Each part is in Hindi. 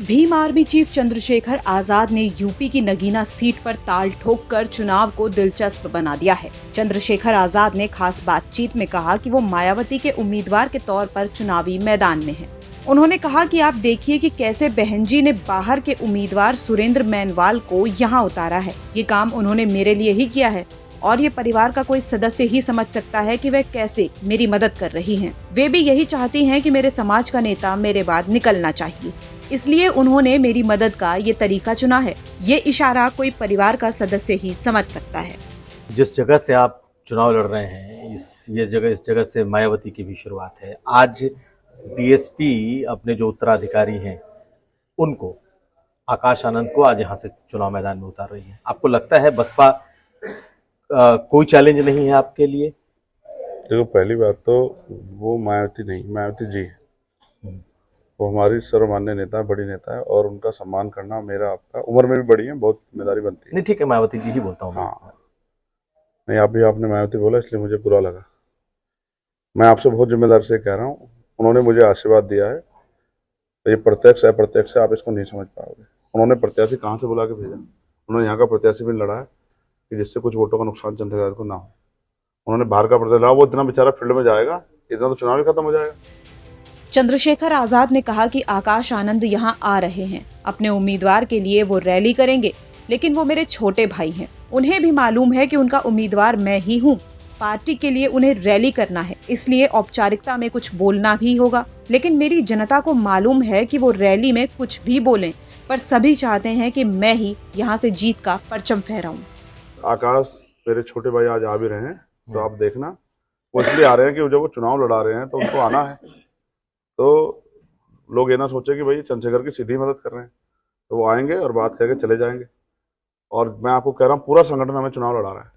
भीम आर्मी चीफ चंद्रशेखर आजाद ने यूपी की नगीना सीट पर ताल ठोककर चुनाव को दिलचस्प बना दिया है। चंद्रशेखर आजाद ने खास बातचीत में कहा कि वो मायावती के उम्मीदवार के तौर पर चुनावी मैदान में हैं। उन्होंने कहा कि आप देखिए कि कैसे बहन जी ने बाहर के उम्मीदवार सुरेंद्र मेनवाल को यहाँ उतारा है। ये काम उन्होंने मेरे लिए ही किया है और ये परिवार का कोई सदस्य ही समझ सकता है कि वह कैसे मेरी मदद कर रही हैं। वे भी यही चाहती हैं कि मेरे समाज का नेता मेरे बाद निकलना चाहिए, इसलिए उन्होंने मेरी मदद का ये तरीका चुना है। ये इशारा कोई परिवार का सदस्य ही समझ सकता है। जिस जगह से आप चुनाव लड़ रहे हैं, इस जगह से मायावती की भी शुरुआत है। आज बीएसपी अपने जो उत्तराधिकारी हैं उनको, आकाश आनंद को आज यहाँ से चुनाव मैदान में उतार रही है। आपको लगता है बसपा कोई चैलेंज नहीं है आपके लिए? देखो, पहली बात तो वो मायावती नहीं, मायावती जी है। वो हमारी सर्वमान्य नेता है, बड़ी नेता है, और उनका सम्मान करना मेरा आपका, उम्र में भी बड़ी है, बहुत जिम्मेदारी बनती है। नहीं, ठीक है, मायावती जी ही बोलता हूँ। हाँ, नहीं, आपने मायावती बोला इसलिए मुझे बुरा लगा। मैं आपसे बहुत जिम्मेदारी से कह रहा हूँ, उन्होंने मुझे आशीर्वाद दिया है, तो ये प्रत्यक्ष अप्रत्यक्ष है, आप इसको नहीं समझ पाओगे। उन्होंने प्रत्याशी कहाँ से बुला के भेजा? उन्होंने यहाँ का प्रत्याशी भी लड़ा है कि जिससे कुछ वोटों का नुकसान चंद्रशेखर को ना हो। उन्होंने बाहर का प्रत्याशी लड़ा, वो इतना बेचारा फील्ड में जाएगा, इतना तो चुनाव ही खत्म हो जाएगा। चंद्रशेखर आजाद ने कहा कि आकाश आनंद यहाँ आ रहे हैं, अपने उम्मीदवार के लिए वो रैली करेंगे, लेकिन वो मेरे छोटे भाई हैं। उन्हें भी मालूम है कि उनका उम्मीदवार मैं ही हूँ। पार्टी के लिए उन्हें रैली करना है, इसलिए औपचारिकता में कुछ बोलना भी होगा, लेकिन मेरी जनता को मालूम है कि वो रैली में कुछ भी बोलें, पर सभी चाहते हैं कि मैं ही यहाँ से जीत का परचम फहराऊं। आकाश मेरे छोटे भाई आज आ भी रहे हैं, तो आप देखना, वो इसलिए आ रहे हैं कि जब वो चुनाव लड़ा रहे हैं तो उनको आना है, तो लोग ये ना सोचे कि भाई चंद्रशेखर की सीधी मदद कर रहे हैं। तो वो आएंगे और बात करके चले जाएंगे। और मैं आपको कह रहा हूँ, पूरा संगठन हमें चुनाव लड़ा रहा है,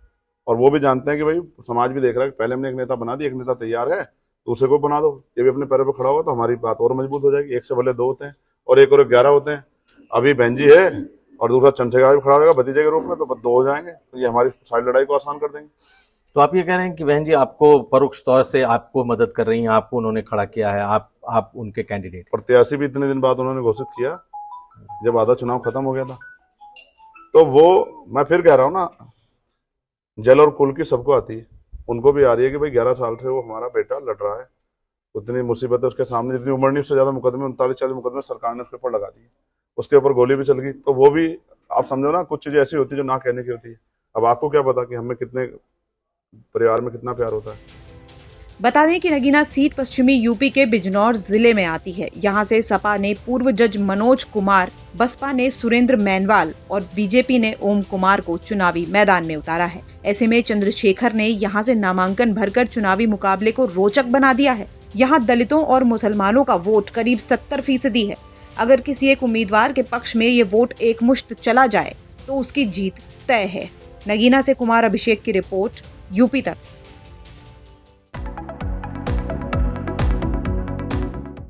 और वो भी जानते हैं कि भाई समाज भी देख रहा है कि पहले हमने एक नेता बना दिया, एक नेता तैयार है, दूसरे को बना दो। ये भी अपने पैरों पर खड़ा हुआ तो हमारी बात और मजबूत हो जाएगी। एक से भले 2 होते हैं और एक और 11 होते हैं। अभी बहन जी है और दूसरा चंद्रशेखर भी खड़ा होगा भतीजे के रूप में, तो 2 हो जाएंगे। तो ये हमारी सारी लड़ाई को आसान कर देंगे। तो आप ये कह रहे हैं कि बहन जी आपको परोक्ष तौर से आपको मदद कर रही हैं, आपको उन्होंने खड़ा किया है, आप उनके कैंडिडेट। प्रत्याशी भी इतने दिन बाद उन्होंने घोषित किया, जब आधा चुनाव खत्म हो गया था। तो वो, मैं फिर कह रहा हूँ ना, जल और कुल की सबको आती है, उनको भी आ रही है कि भाई 11 साल से वो हमारा बेटा लड़ रहा है, उतनी मुसीबत है उसके सामने, जितनी उम्र नहीं उससे ज्यादा मुकदमे, 39-40 मुकदमे सरकार ने उसके ऊपर लगा दिए, उसके ऊपर गोली भी चल गई। तो वो भी, आप समझो ना, कुछ चीजें ऐसी होती है जो ना कहने की होती है। अब आपको क्या पता कि हमें कितने परिवार में कितना प्यार होता है। बता दें कि नगीना सीट पश्चिमी यूपी के बिजनौर जिले में आती है। यहाँ से सपा ने पूर्व जज मनोज कुमार, बसपा ने सुरेंद्र मेनवाल और बीजेपी ने ओम कुमार को चुनावी मैदान में उतारा है। ऐसे में चंद्रशेखर ने यहाँ से नामांकन भरकर चुनावी मुकाबले को रोचक बना दिया है। यहाँ दलितों और मुसलमानों का वोट करीब 70% है। अगर किसी एक उम्मीदवार के पक्ष में ये वोट एकमुश्त चला जाए तो उसकी जीत तय है। नगीना से कुमार अभिषेक की रिपोर्ट, यूपी तक।